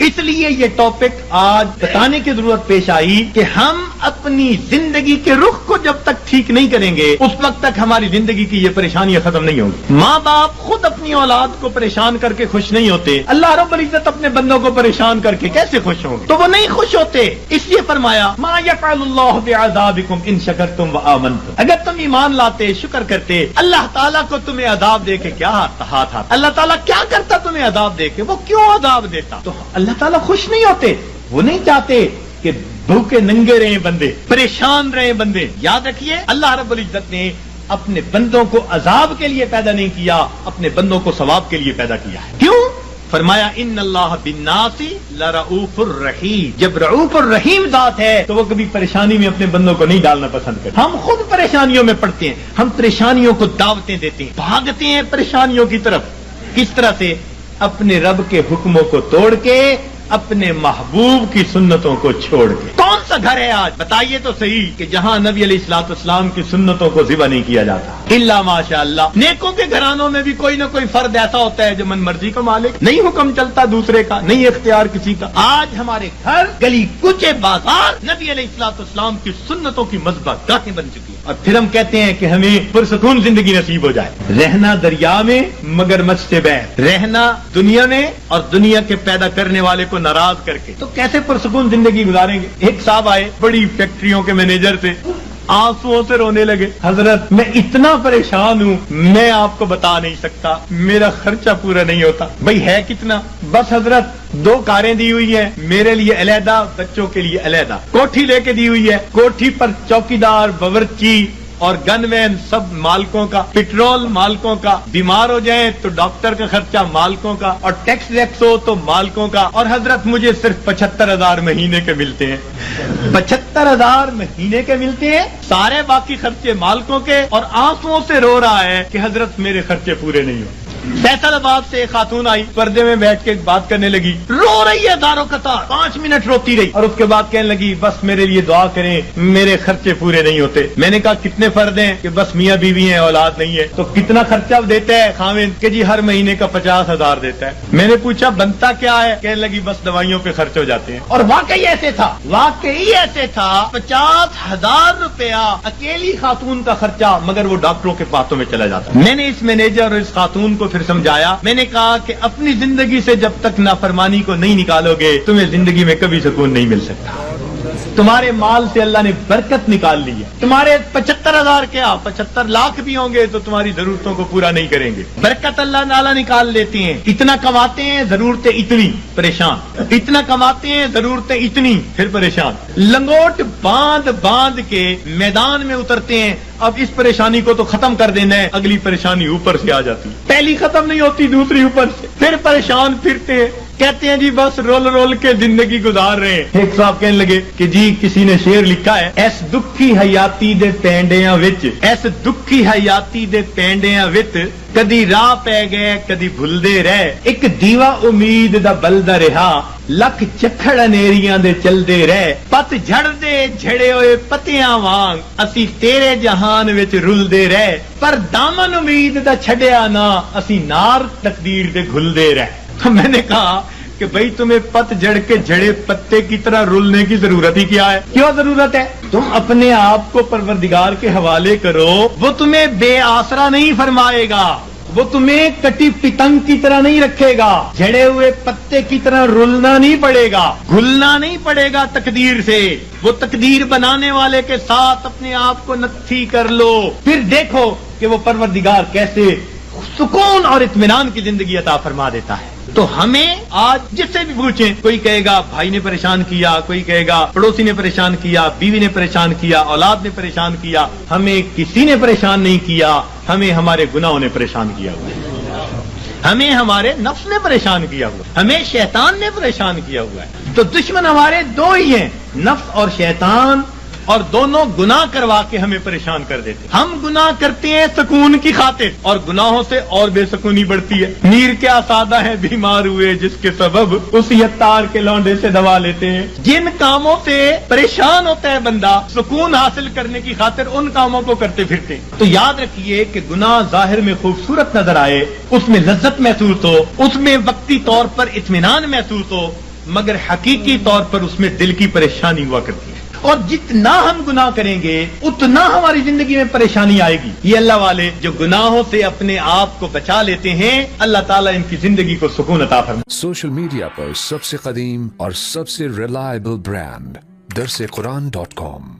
اس لیے یہ ٹاپک آج بتانے کی ضرورت پیش آئی کہ ہم اپنی زندگی کے رخ کو جب تک ٹھیک نہیں کریں گے اس وقت تک ہماری زندگی کی یہ پریشانیاں ختم نہیں ہوں گی. ماں باپ خود اپنی اولاد کو پریشان کر کے خوش نہیں ہوتے, اللہ رب العزت اپنے بندوں کو پریشان کر کے کیسے خوش ہوں گے؟ تو وہ نہیں خوش ہوتے. اس لیے فرمایا ما یفعل اللہ بعذابکم ان شکرتم وآمنتم, اگر تم ایمان لاتے شکر کرتے اللہ تعالیٰ کو تمہیں عذاب دے کے کیا ہاتھ اللہ تعالیٰ کیا کرتا تمہیں عذاب دے کے؟ وہ کیوں عذاب دیتا؟ تو اللہ تعالیٰ خوش نہیں ہوتے, وہ نہیں چاہتے کہ بھوکے ننگے رہے بندے, پریشان رہے بندے. یاد رکھیے اللہ رب العزت نے اپنے بندوں کو عذاب کے لیے پیدا نہیں کیا, اپنے بندوں کو ثواب کے لیے پیدا کیا ہے. کیوں؟ فرمایا ان اللہ بالناس لرؤوف الرحیم. جب رؤوف الرحیم ذات ہے تو وہ کبھی پریشانی میں اپنے بندوں کو نہیں ڈالنا پسند کرتے. ہم خود پریشانیوں میں پڑتے ہیں, ہم پریشانیوں کو دعوتیں دیتے ہیں, بھاگتے ہیں پریشانیوں کی طرف. کس طرح سے؟ اپنے رب کے حکموں کو توڑ کے, اپنے محبوب کی سنتوں کو چھوڑ کے. کون سا گھر ہے آج بتائیے تو صحیح کہ جہاں نبی علیہ الصلوۃ والسلام کی سنتوں کو ذبح نہیں کیا جاتا؟ الا ماشاء اللہ. نیکوں کے گھرانوں میں بھی کوئی نہ کوئی فرد ایسا ہوتا ہے جو من مرضی کا مالک, نہیں حکم چلتا دوسرے کا, نہیں اختیار کسی کا. آج ہمارے گھر, گلی کوچے, بازار نبی علیہ الصلوۃ والسلام کی سنتوں کی مذبح گاہیں بن چکی ہیں, اور پھر ہم کہتے ہیں کہ ہمیں پرسکون زندگی نصیب ہو جائے. رہنا دریا میں مگر مجھ سے بیر, رہنا دنیا میں اور دنیا کے پیدا کرنے والے کو ناراض کر کے, تو کیسے پرسکون زندگی گزاریں گے؟ ایک صاحب آئے بڑی فیکٹریوں کے مینیجر سے, آنسوؤں سے رونے لگے, حضرت میں اتنا پریشان ہوں میں آپ کو بتا نہیں سکتا, میرا خرچہ پورا نہیں ہوتا. بھئی ہے کتنا؟ بس حضرت 2 کاریں دی ہوئی ہیں, میرے لیے علیحدہ, بچوں کے لیے علیحدہ. کوٹھی لے کے دی ہوئی ہے, کوٹھی پر چوکیدار, باورچی اور گن مین سب مالکوں کا, پیٹرول مالکوں کا, بیمار ہو جائیں تو ڈاکٹر کا خرچہ مالکوں کا, اور ٹیکس ویکس ہو تو مالکوں کا. اور حضرت مجھے صرف 75,000 مہینے کے ملتے ہیں. 75,000 مہینے کے ملتے ہیں, سارے باقی خرچے مالکوں کے, اور آنسوؤں سے رو رہا ہے کہ حضرت میرے خرچے پورے نہیں ہو. فیصل آباد سے ایک خاتون آئی, پردے میں بیٹھ کے بات کرنے لگی, رو رہی ہے دارو قطار, 5 منٹ روتی رہی, اور اس کے بعد کہنے لگی بس میرے لیے دعا کریں, میرے خرچے پورے نہیں ہوتے. میں نے کہا کتنے فرد ہیں؟ کہ بس میاں بیوی ہیں, اولاد نہیں ہے. تو کتنا خرچہ دیتا ہے خاوند؟ کہ جی ہر مہینے کا 50,000 دیتا ہے. میں نے پوچھا بنتا کیا ہے؟ کہنے لگی بس دوائیوں پہ خرچ ہو جاتے ہیں. اور واقعی ایسے تھا, 50,000 روپیہ اکیلی خاتون کا خرچہ, مگر وہ ڈاکٹروں کے باتوں میں چلا جاتا. میں نے اس مینیجر اور اس خاتون کو پھر سمجھایا, میں نے کہا کہ اپنی زندگی سے جب تک نافرمانی کو نہیں نکالو گے تمہیں زندگی میں کبھی سکون نہیں مل سکتا. تمہارے مال سے اللہ نے برکت نکال لی ہے. تمہارے 75,000 کیا 75 لاکھ بھی ہوں گے تو تمہاری ضرورتوں کو پورا نہیں کریں گے. برکت اللہ تعالیٰ نکال لیتے ہیں. اتنا کماتے ہیں ضرورتیں اتنی, پریشان. اتنا کماتے ہیں ضرورتیں اتنی, پھر پریشان. لنگوٹ باندھ کے میدان میں اترتے ہیں, اب اس پریشانی کو تو ختم کر دینا ہے, اگلی پریشانی اوپر سے آ جاتی, پہلی ختم نہیں ہوتی دوسری اوپر سے, پھر پریشان پھرتے ہیں. کہتے ہیں جی بس رول کے زندگی گزار رہے ہیں. ایک صاحب کہنے لگے کہ جی کسی نے شعر لکھا ہے, ایس دکھی حیاتی دے پینڈیاں وچ, ایس دکھی حیاتی دے پینڈیاں وچ, کدی راہ پہ گئے کدی بھلدے رہ, ایک دیوا امید دا بلدا رہا, لکھ چکھڑ انیریاں دے چلدے رہ, پت جھڑ دے جھڑے ہوئے پتیاں وانگ, اسی تیرے جہان وچ رلدے رہ, پر دامن امید دا چھڈیا نا, اسی نار تقدیر دے گھلدے رہ. تو میں نے کہا کہ بھئی تمہیں پت جڑ کے جھڑے پتے کی طرح رولنے کی ضرورت ہی کیا ہے؟ کیوں ضرورت ہے؟ تم اپنے آپ کو پروردگار کے حوالے کرو, وہ تمہیں بے آسرا نہیں فرمائے گا, وہ تمہیں کٹی پتنگ کی طرح نہیں رکھے گا, جھڑے ہوئے پتے کی طرح رولنا نہیں پڑے گا, گھلنا نہیں پڑے گا تقدیر سے. وہ تقدیر بنانے والے کے ساتھ اپنے آپ کو نتھی کر لو, پھر دیکھو کہ وہ پروردگار کیسے سکون اور اطمینان کی زندگی عطا فرما دیتا ہے. تو ہمیں آج جس سے بھی پوچھیں, کوئی کہے گا بھائی نے پریشان کیا, کوئی کہے گا پڑوسی نے پریشان کیا, بیوی نے پریشان کیا, اولاد نے پریشان کیا. ہمیں کسی نے پریشان نہیں کیا, ہمیں ہمارے گناہوں نے پریشان کیا ہوا ہے, ہمیں ہمارے نفس نے پریشان کیا ہوا ہے, ہمیں شیطان نے پریشان کیا ہوا ہے. تو دشمن ہمارے 2 ہی ہیں, نفس اور شیطان, اور دونوں گناہ کروا کے ہمیں پریشان کر دیتے. ہم گناہ کرتے ہیں سکون کی خاطر, اور گناہوں سے اور بے سکونی بڑھتی ہے. میر کیا سادہ ہے بیمار ہوئے جس کے سبب اسی عطار کے لونڈے سے دوا لیتے ہیں. جن کاموں سے پریشان ہوتا ہے بندہ سکون حاصل کرنے کی خاطر, ان کاموں کو کرتے پھرتے. تو یاد رکھیے کہ گناہ ظاہر میں خوبصورت نظر آئے, اس میں لذت محسوس ہو, اس میں وقتی طور پر اطمینان محسوس ہو, مگر حقیقی طور پر اس میں دل کی پریشانی ہوا کرتی ہے، اور جتنا ہم گناہ کریں گے اتنا ہماری زندگی میں پریشانی آئے گی۔ یہ اللہ والے جو گناہوں سے اپنے آپ کو بچا لیتے ہیں، اللہ تعالیٰ ان کی زندگی کو سکون عطا فرمائے۔ سوشل میڈیا پر سب سے قدیم اور سب سے ریلائبل برانڈ درسقرآن.com